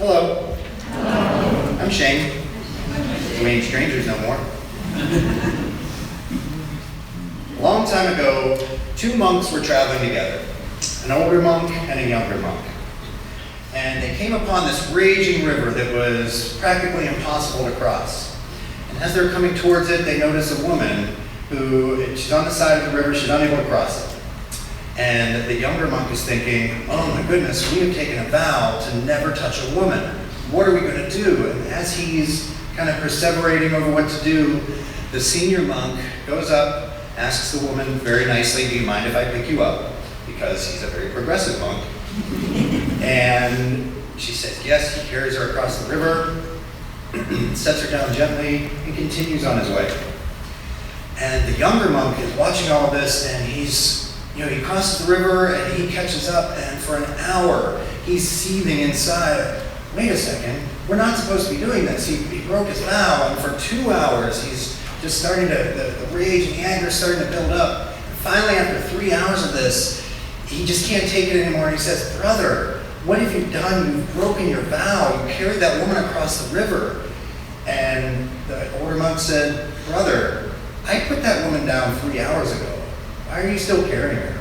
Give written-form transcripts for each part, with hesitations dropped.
Hello. I'm Shane. We ain't strangers no more. A long time ago, two monks were traveling together, an older monk and a younger monk. And they came upon this raging river that was practically impossible to cross. And as they're coming towards it, they notice a woman who, she's on the side of the river, she's unable to cross it. And the younger monk is thinking, oh my goodness, we have taken a vow to never touch a woman. What are we going to do? And as he's kind of perseverating over what to do, the senior monk goes up, asks the woman very nicely, do you mind if I pick you up? Because he's a very progressive monk. And she says yes. He carries her across the river, sets her down gently, and continues on his way. And the younger monk is watching all of this, and he crosses the river and he catches up, and for an hour he's seething inside. Wait a second, we're not supposed to be doing this. He broke his vow, and for 2 hours he's just starting to, the rage and the anger is starting to build up. And finally, after 3 hours of this, he just can't take it anymore. And he says, brother, what have you done? You've broken your vow. You carried that woman across the river. And the older monk said, brother, I put that woman down 3 hours ago. Why are you still carrying her?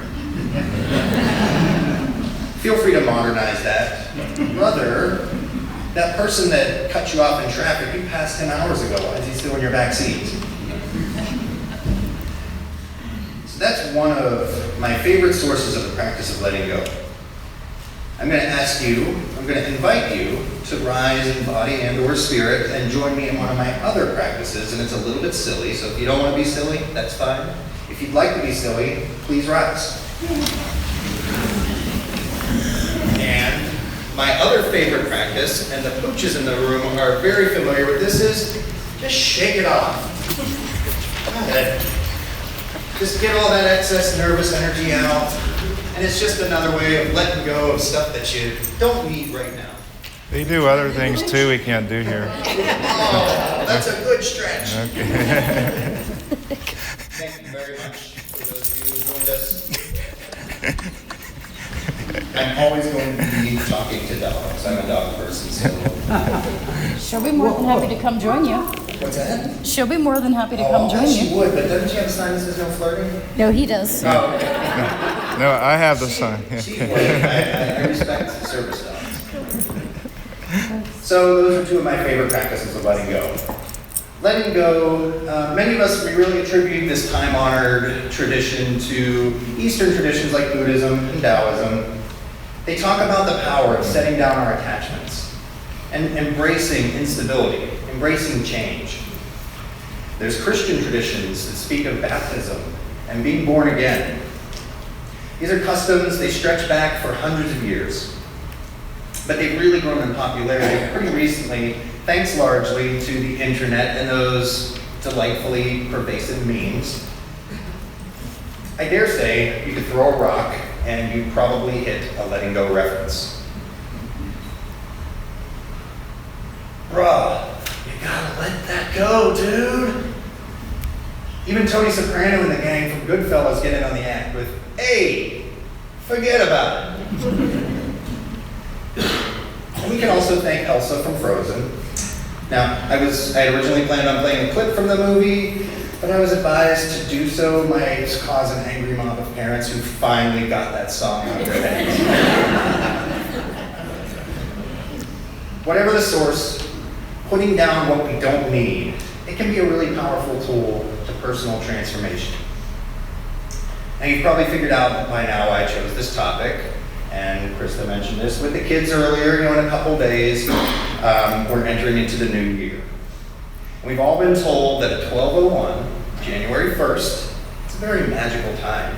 Feel free to modernize that. Brother, that person that cut you off in traffic, you passed 10 hours ago. Why is he still in your back seat? So that's one of my favorite sources of the practice of letting go. I'm going to invite you to rise in body and or spirit and join me in one of my other practices, and it's a little bit silly, so if you don't want to be silly, that's fine. If you'd like to be silly, please rise. And my other favorite practice, and the pooches in the room are very familiar with this, is just shake it off. Go ahead. Just get all that excess nervous energy out. And it's just another way of letting go of stuff that you don't need right now. They do other things too we can't do here. Oh, that's a good stretch. Okay. Thank you very much for those of you who joined us. I'm always going to be talking to dogs. I'm a dog person, so. She'll be more than happy to come join you. What's that? She'll be more than happy to come join She you. would, but doesn't she have a sign that says no flirting? No, he does. Oh, okay. No, I have the sign. She would. I respect service dogs. So those are two of my favorite practices of letting go. Letting go, many of us, we really attribute this time-honored tradition to Eastern traditions like Buddhism and Taoism. They talk about the power of setting down our attachments and embracing instability, embracing change. There's Christian traditions that speak of baptism and being born again. These are customs, they stretch back for hundreds of years, but they've really grown in popularity pretty recently, thanks largely to the internet and those delightfully pervasive memes. I dare say you could throw a rock and you'd probably hit a letting go reference. Bruh, you gotta let that go, dude. Even Tony Soprano and the gang from Goodfellas get in on the act with, hey, forget about it. And we can also thank Elsa from Frozen. Now, I had originally planned on playing a clip from the movie, but I was advised to do so might cause an angry mob of parents who finally got that song out of their heads. Whatever the source, putting down what we don't need, it can be a really powerful tool to personal transformation. Now, you've probably figured out by now why I chose this topic, and Krista mentioned this with the kids earlier. In a couple days, we're entering into the new year. We've all been told that at 12:01, January 1st, it's a very magical time.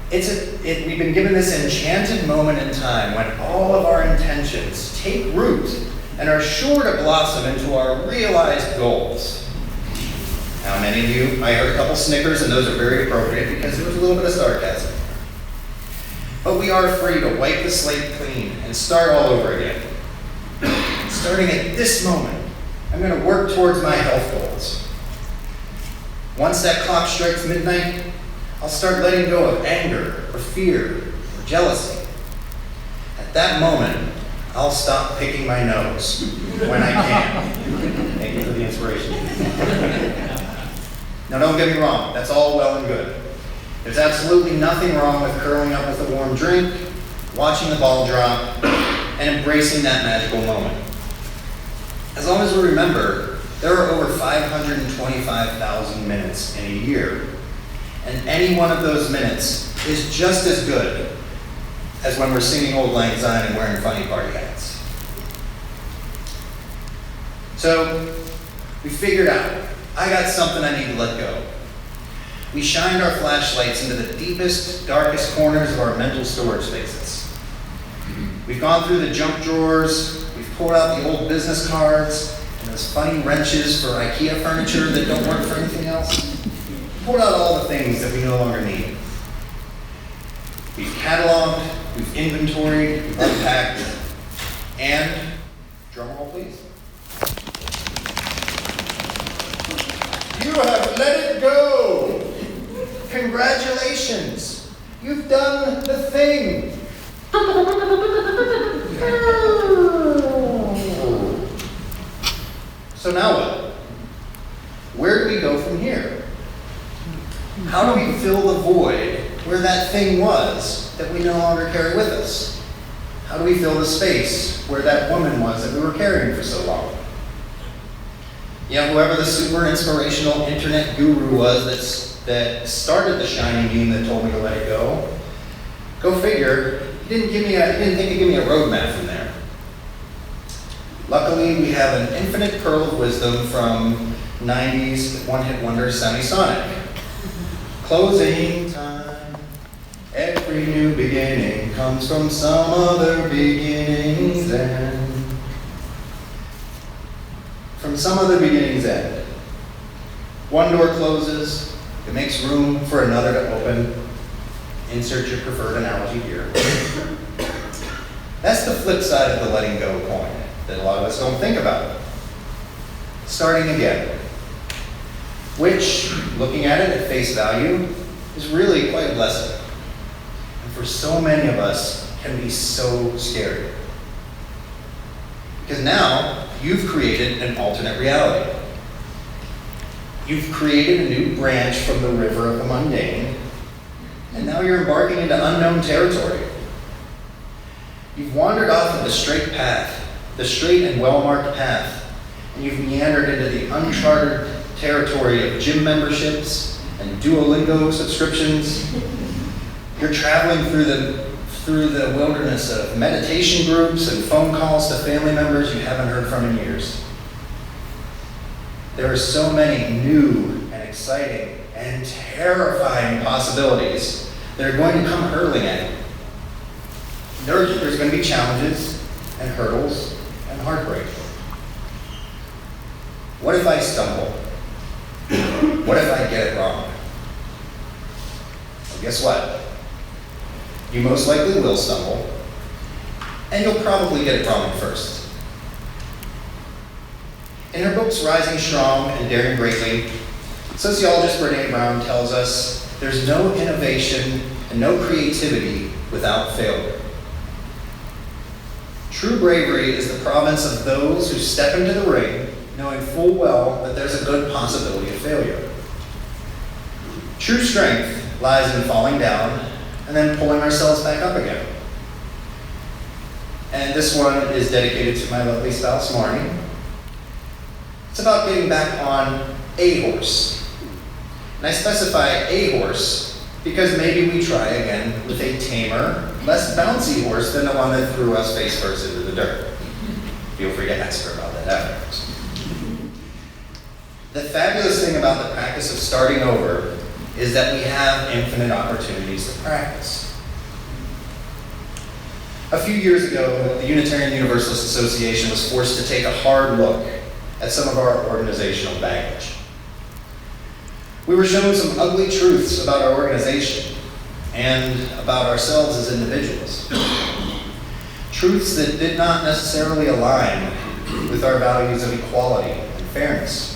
We've been given this enchanted moment in time when all of our intentions take root and are sure to blossom into our realized goals. Now, many of you, I heard a couple snickers, and those are very appropriate because there was a little bit of sarcasm. But we are free to wipe the slate clean and start all over again. Starting at this moment, I'm going to work towards my health goals. Once that clock strikes midnight, I'll start letting go of anger or fear or jealousy. At that moment, I'll stop picking my nose when I can. Thank you for the inspiration. Now don't get me wrong, that's all well and good. There's absolutely nothing wrong with curling up with a warm drink, watching the ball drop, and embracing that magical moment. As long as we remember, there are over 525,000 minutes in a year, and any one of those minutes is just as good as when we're singing Auld Lang Syne and wearing funny party hats. So, we figured out, I got something I need to let go. We shined our flashlights into the deepest, darkest corners of our mental storage spaces. We've gone through the junk drawers, we've pulled out the old business cards, and those funny wrenches for IKEA furniture that don't work for anything else. Pulled out all the things that we no longer need. We've cataloged, we've inventoried, we've unpacked, and, drumroll please. You have let it go! Congratulations! You've done the thing! So now what? Where do we go from here? How do we fill the void where that thing was that we no longer carry with us? How do we fill the space where that woman was that we were carrying for so long? Yeah, whoever the super inspirational internet guru was that started the shining beam that told me to let it go figure, he didn't think to give me a roadmap from there. Luckily, we have an infinite pearl of wisdom from 90s one-hit wonder Semisonic. Closing time. Every new beginning comes from some other beginning's end. From some other beginning's end. One door closes, it makes room for another to open. Insert your preferred analogy here. That's the flip side of the letting go coin that a lot of us don't think about. Starting again. Which, looking at it at face value, is really quite a blessing. And for so many of us, can be so scary. Because now, you've created an alternate reality. You've created a new branch from the river of the mundane, and now you're embarking into unknown territory. You've wandered off of the straight path, the straight and well-marked path, and you've meandered into the uncharted territory of gym memberships and Duolingo subscriptions. You're traveling through the wilderness of meditation groups and phone calls to family members you haven't heard from in years. There are so many new and exciting and terrifying possibilities that are going to come hurtling at you. There's going to be challenges and hurdles and heartbreak. What if I stumble? What if I get it wrong? Well, guess what? You most likely will stumble, and you'll probably get it wrong at first. In her books Rising Strong and Daring Greatly, sociologist Brené Brown tells us there's no innovation and no creativity without failure. True bravery is the province of those who step into the ring knowing full well that there's a good possibility of failure. True strength lies in falling down and then pulling ourselves back up again. And this one is dedicated to my lovely spouse, Marnie. It's about getting back on a horse. And I specify a horse because maybe we try again with a tamer, less bouncy horse than the one that threw us face first into the dirt. Feel free to ask her about that afterwards. The fabulous thing about the practice of starting over is that we have infinite opportunities to practice. A few years ago, the Unitarian Universalist Association was forced to take a hard look at some of our organizational baggage. We were shown some ugly truths about our organization and about ourselves as individuals. Truths that did not necessarily align with our values of equality and fairness.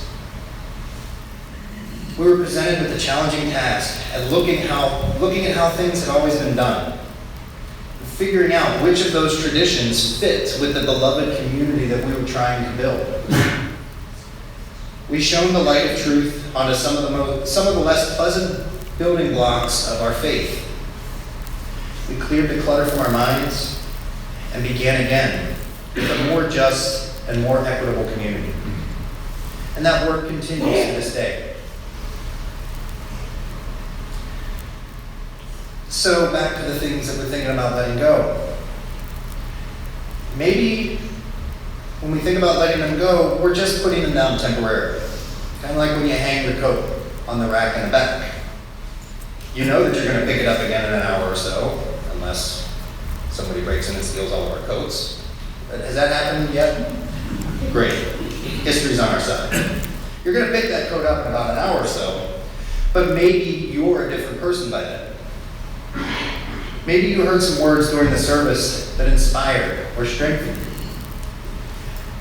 We were presented with the challenging task of looking at how things had always been done, figuring out which of those traditions fit with the beloved community that we were trying to build. We shone the light of truth onto some of the less pleasant building blocks of our faith. We cleared the clutter from our minds and began again with a more just and more equitable community. And that work continues to this day. So back to the things that we're thinking about letting go. Maybe when we think about letting them go, we're just putting them down temporarily. Kind of like when you hang your coat on the rack in the back. You know that you're going to pick it up again in an hour or so, unless somebody breaks in and steals all of our coats. Has that happened yet? Great. History's on our side. You're going to pick that coat up in about an hour or so, but maybe you're a different person by then. Maybe you heard some words during the service that inspired or strengthened you.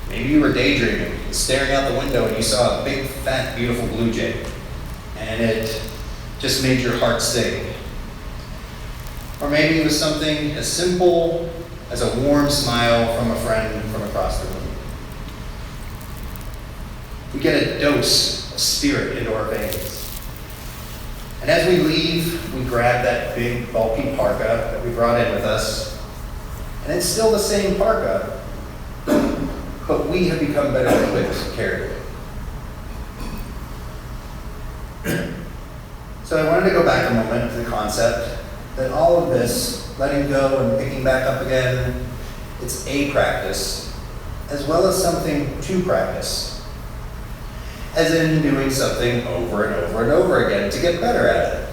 Maybe you were daydreaming, staring out the window, and you saw a big, fat, beautiful blue jay, and it just made your heart sing. Or maybe it was something as simple as a warm smile from a friend from across the room. We get a dose of spirit into our veins. And as we leave, we grab that big, bulky parka that we brought in with us. And it's still the same parka, but we have become better equipped to carry it. So I wanted to go back a moment to the concept that all of this, letting go and picking back up again, it's a practice, as well as something to practice. As in doing something over and over and over again to get better at it.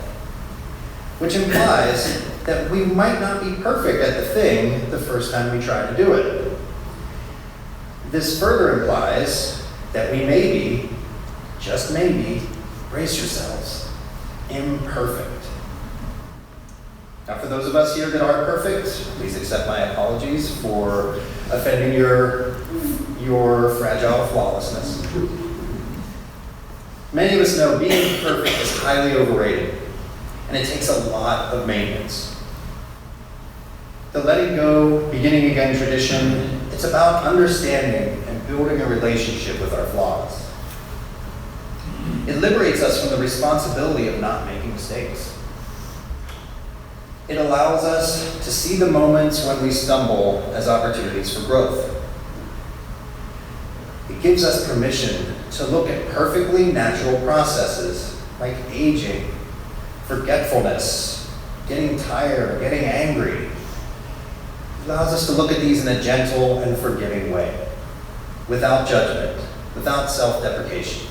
Which implies that we might not be perfect at the thing the first time we try to do it. This further implies that we may be, just maybe, brace yourselves, imperfect. Now for those of us here that are perfect, please accept my apologies for offending your fragile flawlessness. Many of us know being perfect is highly overrated, and it takes a lot of maintenance. The letting go, beginning again tradition, it's about understanding and building a relationship with our flaws. It liberates us from the responsibility of not making mistakes. It allows us to see the moments when we stumble as opportunities for growth. It gives us permission to look at perfectly natural processes like aging, forgetfulness, getting tired, getting angry. It allows us to look at these in a gentle and forgiving way, without judgment, without self-deprecation.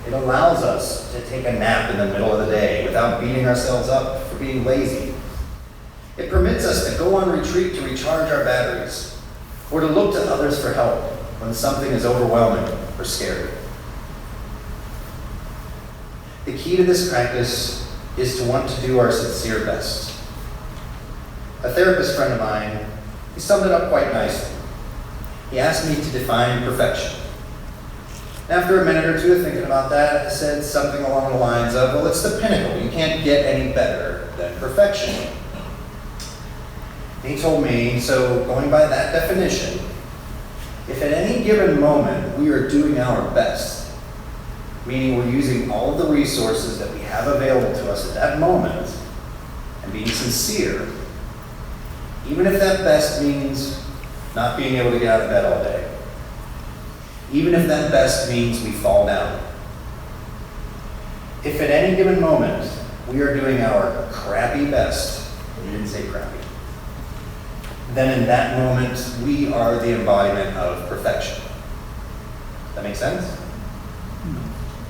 It allows us to take a nap in the middle of the day without beating ourselves up for being lazy. It permits us to go on retreat to recharge our batteries, or to look to others for help when something is overwhelming or scary. The key to this practice is to want to do our sincere best. A therapist friend of mine, he summed it up quite nicely. He asked me to define perfection. After a minute or two of thinking about that, I said something along the lines of, well, it's the pinnacle. You can't get any better than perfection. And he told me, so going by that definition, if at any given moment we are doing our best, meaning we're using all of the resources that we have available to us at that moment, and being sincere, even if that best means not being able to get out of bed all day, even if that best means we fall down, if at any given moment we are doing our crappy best, and you didn't say crappy, then in that moment, we are the embodiment of perfection. That make sense?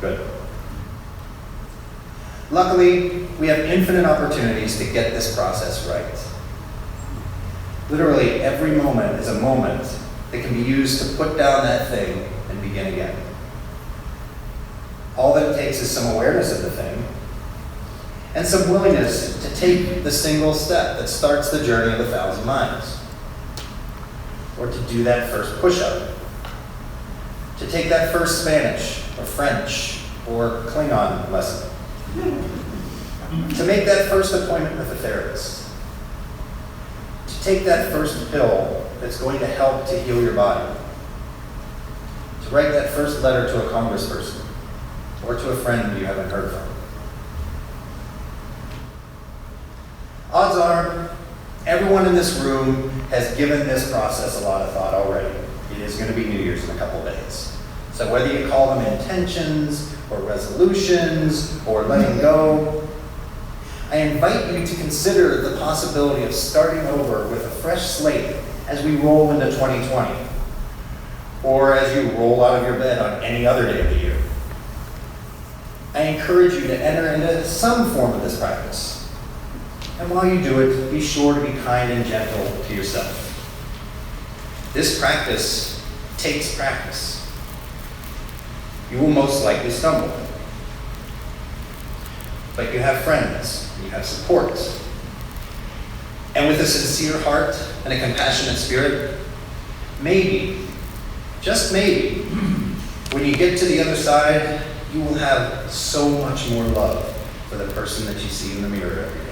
Good. Luckily, we have infinite opportunities to get this process right. Literally, every moment is a moment that can be used to put down that thing and begin again. All that it takes is some awareness of the thing and some willingness to take the single step that starts the journey of 1,000 miles. Or to do that first push-up. To take that first Spanish or French or Klingon lesson. To make that first appointment with a therapist. to take that first pill that's going to help to heal your body, to write that first letter to a congressperson or to a friend you haven't heard from. Odds are, everyone in this room has given this process a lot of thought already. It is going to be New Year's in a couple days. So whether you call them intentions or resolutions or letting go, I invite you to consider the possibility of starting over with a fresh slate as we roll into 2020, or as you roll out of your bed on any other day of the year. I encourage you to enter into some form of this practice. And while you do it, be sure to be kind and gentle to yourself. This practice takes practice. You will most likely stumble. But you have friends, you have support. And with a sincere heart and a compassionate spirit, maybe, just maybe, when you get to the other side, you will have so much more love for the person that you see in the mirror every day.